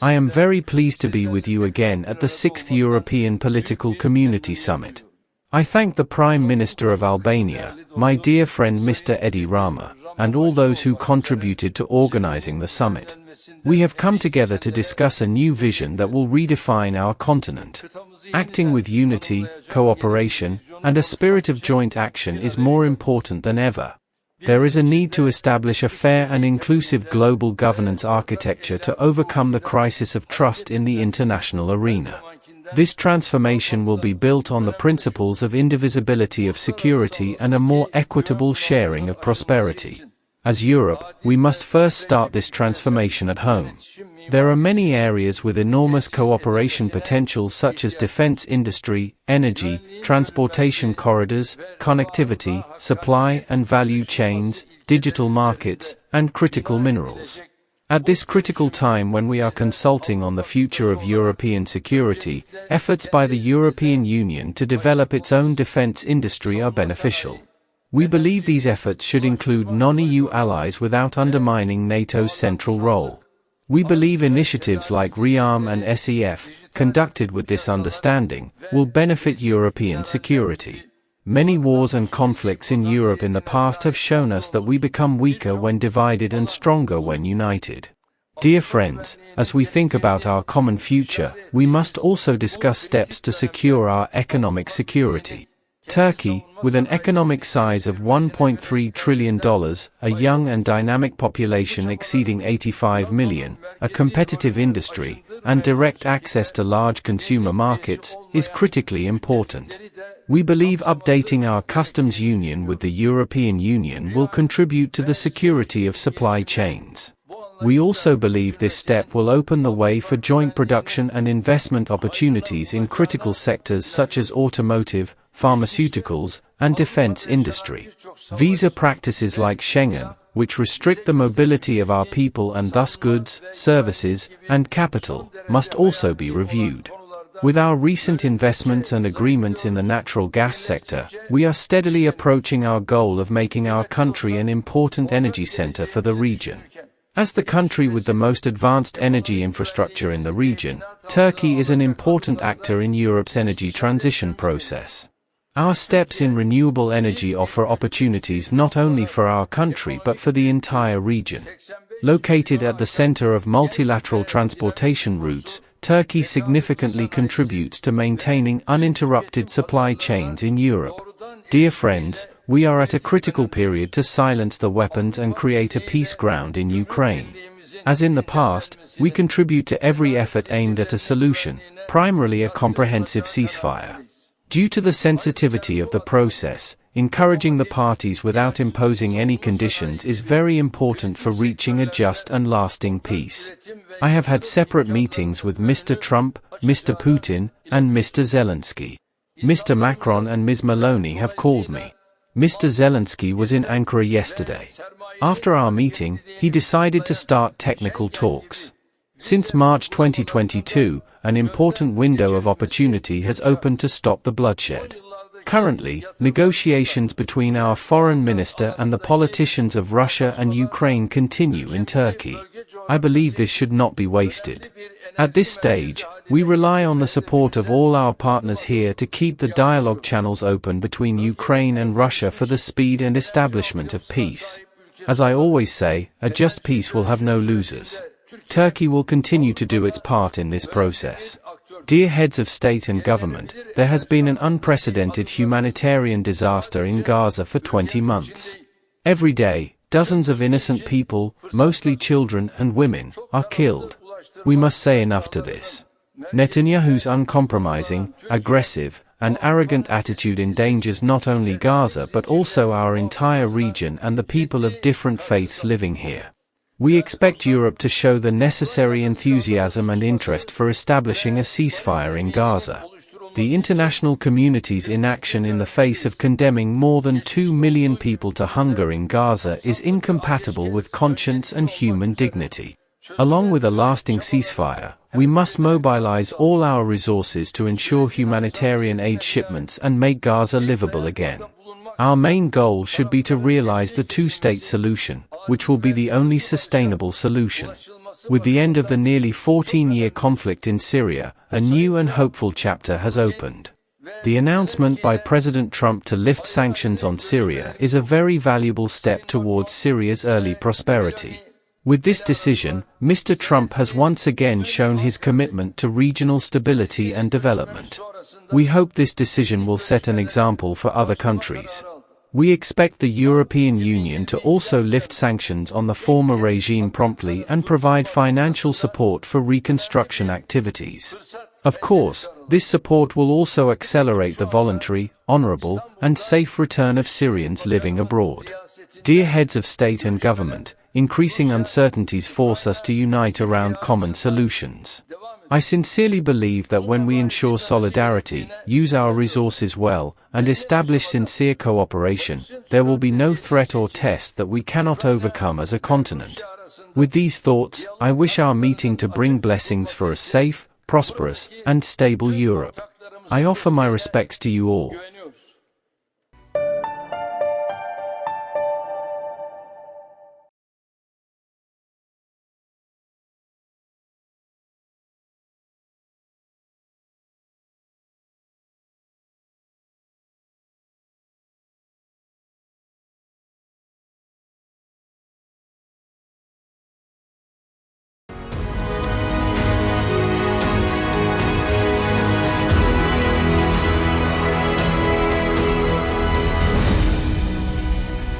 I am very pleased to be with you again at the 6th European Political Community Summit. I thank the Prime Minister of Albania, my dear friend Mr. Edi Rama, and all those who contributed to organizing the summit. We have come together to discuss a new vision that will redefine our continent. Acting with unity, cooperation, and a spirit of joint action is more important than ever. There is a need to establish a fair and inclusive global governance architecture to overcome the crisis of trust in the international arena. This transformation will be built on the principles of indivisibility of security and a more equitable sharing of prosperity. As Europe, we must first start this transformation at home. There are many areas with enormous cooperation potential such as defense industry, energy, transportation corridors, connectivity, supply and value chains, digital markets, and critical minerals. At this critical time when we are consulting on the future of European security, efforts by the European Union to develop its own defense industry are beneficial. We believe these efforts should include non-EU allies without undermining NATO's central role. We believe initiatives like REARM and SEF, conducted with this understanding, will benefit European security. Many wars and conflicts in Europe in the past have shown us that we become weaker when divided and stronger when united. Dear friends, as we think about our common future, we must also discuss steps to secure our economic security. Turkey, with an economic size of $1.3 trillion, a young and dynamic population exceeding 85 million, a competitive industry, and direct access to large consumer markets, is critically important. We believe updating our customs union with the European Union will contribute to the security of supply chains. We also believe this step will open the way for joint production and investment opportunities in critical sectors such as automotive, pharmaceuticals, and defense industry. Visa practices like Schengen, which restrict the mobility of our people and thus goods, services, and capital, must also be reviewed. With our recent investments and agreements in the natural gas sector, we are steadily approaching our goal of making our country an important energy center for the region. As the country with the most advanced energy infrastructure in the region, Turkey is an important actor in Europe's energy transition process. Our steps in renewable energy offer opportunities not only for our country but for the entire region. Located at the center of multilateral transportation routes, Turkey significantly contributes to maintaining uninterrupted supply chains in Europe. Dear friends, we are at a critical period to silence the weapons and create a peace ground in Ukraine. As in the past, we contribute to every effort aimed at a solution, primarily a comprehensive ceasefire. Due to the sensitivity of the process, encouraging the parties without imposing any conditions is very important for reaching a just and lasting peace. I have had separate meetings with Mr. Trump, Mr. Putin, and Mr. Zelensky. Mr. Macron and Ms. Meloni have called me. Mr. Zelensky was in Ankara yesterday. After our meeting, he decided to start technical talks. Since March 2022, an important window of opportunity has opened to stop the bloodshed. Currently, negotiations between our foreign minister and the politicians of Russia and Ukraine continue in Turkey. I believe this should not be wasted. At this stage, we rely on the support of all our partners here to keep the dialogue channels open between Ukraine and Russia for the speed and establishment of peace. As I always say, a just peace will have no losers. Turkey will continue to do its part in this process. Dear heads of state and government, there has been an unprecedented humanitarian disaster in Gaza for 20 months. Every day, dozens of innocent people, mostly children and women, are killed. We must say enough to this. Netanyahu's uncompromising, aggressive, and arrogant attitude endangers not only Gaza but also our entire region and the people of different faiths living here. We expect Europe to show the necessary enthusiasm and interest for establishing a ceasefire in Gaza. The international community's inaction in the face of condemning more than 2 million people to hunger in Gaza is incompatible with conscience and human dignity. Along with a lasting ceasefire, we must mobilize all our resources to ensure humanitarian aid shipments and make Gaza livable again. Our main goal should be to realize the two-state solution, which will be the only sustainable solution. With the end of the nearly 14-year conflict in Syria, a new and hopeful chapter has opened. The announcement by President Trump to lift sanctions on Syria is a very valuable step towards Syria's early prosperity. With this decision, Mr. Trump has once again shown his commitment to regional stability and development. We hope this decision will set an example for other countries. We expect the European Union to also lift sanctions on the former regime promptly and provide financial support for reconstruction activities. Of course, this support will also accelerate the voluntary, honorable, and safe return of Syrians living abroad. Dear heads of state and government, increasing uncertainties force us to unite around common solutions. I sincerely believe that when we ensure solidarity, use our resources well, and establish sincere cooperation, there will be no threat or test that we cannot overcome as a continent. With these thoughts, I wish our meeting to bring blessings for a safe, prosperous, and stable Europe. I offer my respects to you all.